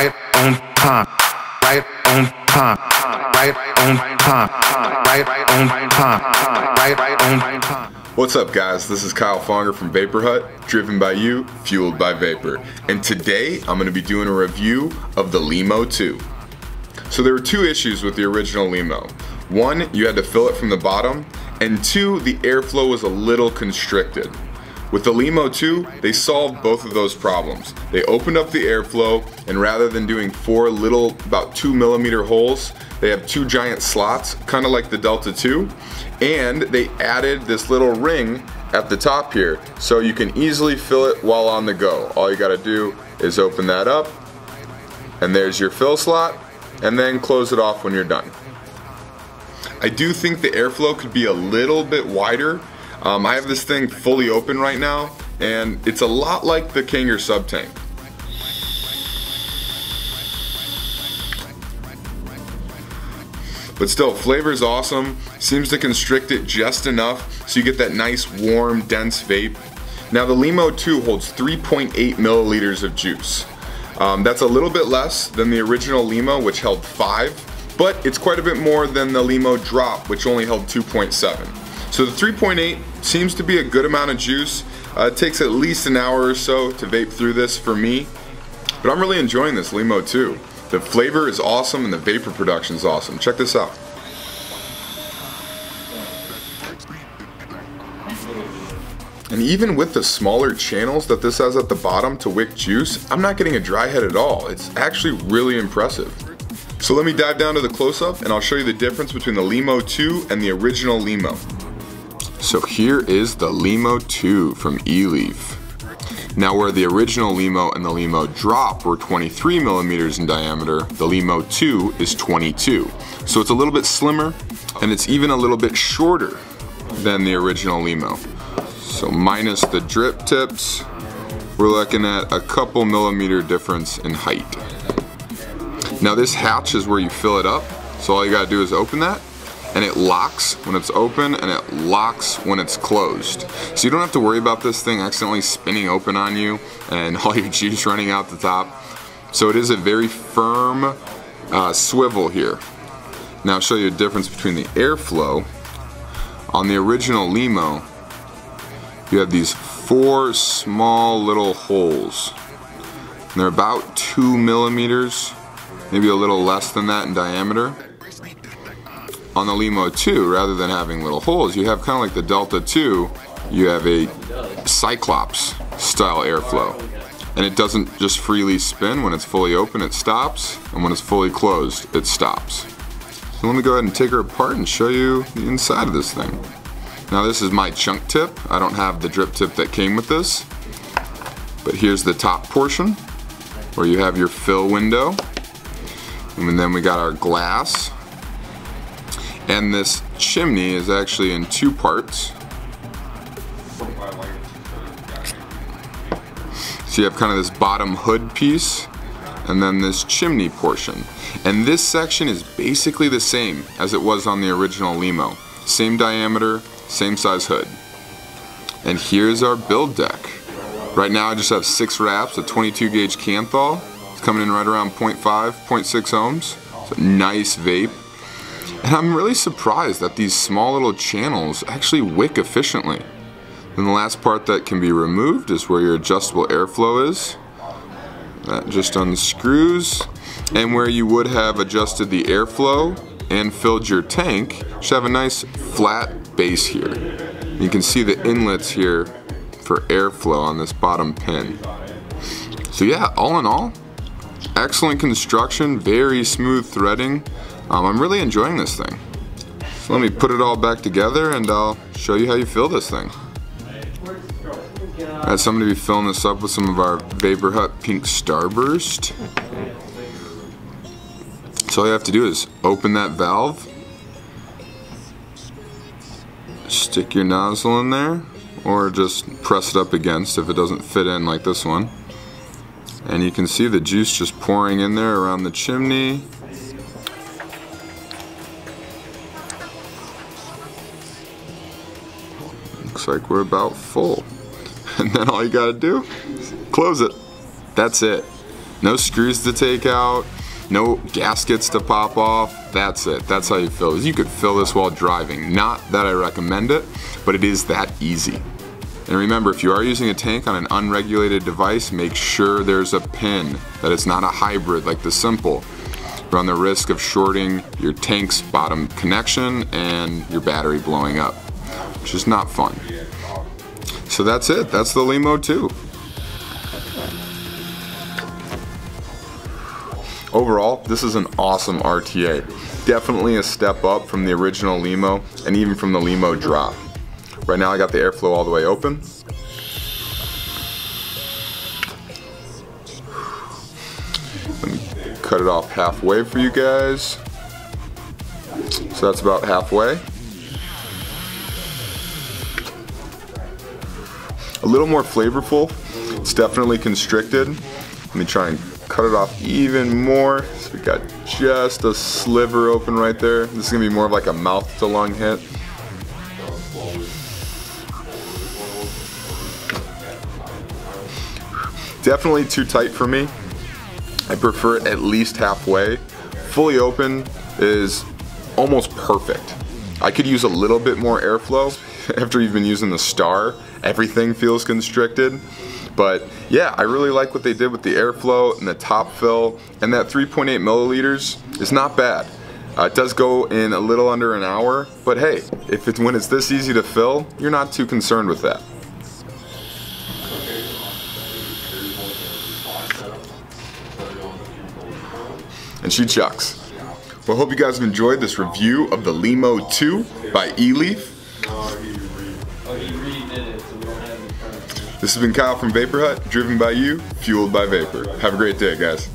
right on time, right on time, right on time, right on time, right on time. What's up, guys? This is Kyle Fonger from Vapor Hut, driven by you, fueled by vapor. And today I'm going to be doing a review of the Lemo 2. So there were two issues with the original Lemo. One, you had to fill it from the bottom, and two, the airflow was a little constricted. With the Lemo 2, they solved both of those problems. They opened up the airflow, and rather than doing four little, about 2mm holes, they have two giant slots, kind of like the Delta 2, and they added this little ring at the top here, so you can easily fill it while on the go. All you gotta do is open that up, and there's your fill slot, and then close it off when you're done. I do think the airflow could be a little bit wider. I have this thing fully open right now, and it's a lot like the Kanger sub tank. But still, flavor's awesome. Seems to constrict it just enough so you get that nice, warm, dense vape. Now the Lemo 2 holds 3.8 milliliters of juice. That's a little bit less than the original Lemo, which held 5, but it's quite a bit more than the Lemo Drop, which only held 2.7. So the 3.8 seems to be a good amount of juice. It takes at least an hour or so to vape through this for me, but I'm really enjoying this Lemo 2. The flavor is awesome and the vapor production is awesome. Check this out. And even with the smaller channels that this has at the bottom to wick juice, I'm not getting a dry head at all. It's actually really impressive. So let me dive down to the close-up and I'll show you the difference between the Lemo 2 and the original Lemo. So here is the Lemo 2 from Eleaf. Now where the original Lemo and the Lemo Drop were 23 millimeters in diameter, the Lemo 2 is 22. So it's a little bit slimmer and it's even a little bit shorter than the original Lemo. So minus the drip tips, we're looking at a couple millimeter difference in height. Now this hatch is where you fill it up, so all you gotta do is open that, and it locks when it's open and it locks when it's closed. So you don't have to worry about this thing accidentally spinning open on you and all your juice running out the top. So it is a very firm swivel here. Now I'll show you a difference between the airflow. On the original Lemo, you have these 4 small little holes. And they're about 2 millimeters, maybe a little less than that in diameter. On the Lemo 2, rather than having little holes, you have kind of like the Delta 2, you have a Cyclops style airflow. And it doesn't just freely spin. When it's fully open, it stops, and when it's fully closed, it stops. So let me go ahead and take her apart and show you the inside of this thing. Now this is my chunk tip. I don't have the drip tip that came with this, but here's the top portion where you have your fill window. And then we got our glass. And this chimney is actually in 2 parts. So you have kind of this bottom hood piece and then this chimney portion. And this section is basically the same as it was on the original Lemo. Same diameter, same size hood. And here's our build deck. Right now I just have 6 wraps, a 22 gauge Canthal. It's coming in right around 0.5, 0.6 ohms. It's a nice vape. And I'm really surprised that these small little channels actually wick efficiently. Then the last part that can be removed is where your adjustable airflow is. That just unscrews. And where you would have adjusted the airflow and filled your tank, you should have a nice flat base here. You can see the inlets here for airflow on this bottom pin. So yeah, all in all, excellent construction, very smooth threading. I'm really enjoying this thing. So let me put it all back together and I'll show you how you fill this thing. I had somebody be filling this up with some of our Vapor Hut Pink Starburst. So all you have to do is open that valve, stick your nozzle in there, or just press it up against if it doesn't fit in like this one. And you can see the juice just pouring in there around the chimney. Looks like we're about full. And then all you gotta do is close it. That's it. No screws to take out, no gaskets to pop off. That's it. That's how you fill this. You could fill this while driving. Not that I recommend it, but it is that easy. And remember, if you are using a tank on an unregulated device, make sure there's a pin, that it's not a hybrid like the Simple. Run the risk of shorting your tank's bottom connection and your battery blowing up, which is not fun. So that's it. That's the Lemo 2. Overall, this is an awesome RTA. Definitely a step up from the original Lemo and even from the Lemo drop. Right now I got the airflow all the way open. Let me cut it off halfway for you guys. So that's about halfway. A little more flavorful. It's definitely constricted. Let me try and cut it off even more. So we got just a sliver open right there. This is gonna be more of like a mouth to lung hit. Definitely too tight for me. I prefer it at least halfway. Fully open is almost perfect. I could use a little bit more airflow. After you've been using the Star, everything feels constricted. But yeah, I really like what they did with the airflow and the top fill, and that 3.8 milliliters is not bad. It does go in a little under an hour, but hey, when it's this easy to fill, you're not too concerned with that. And she chucks. Well, I hope you guys have enjoyed this review of the Lemo 2 by Eleaf. This has been Kyle from Vapor Hut, driven by you, fueled by vapor. Have a great day, guys.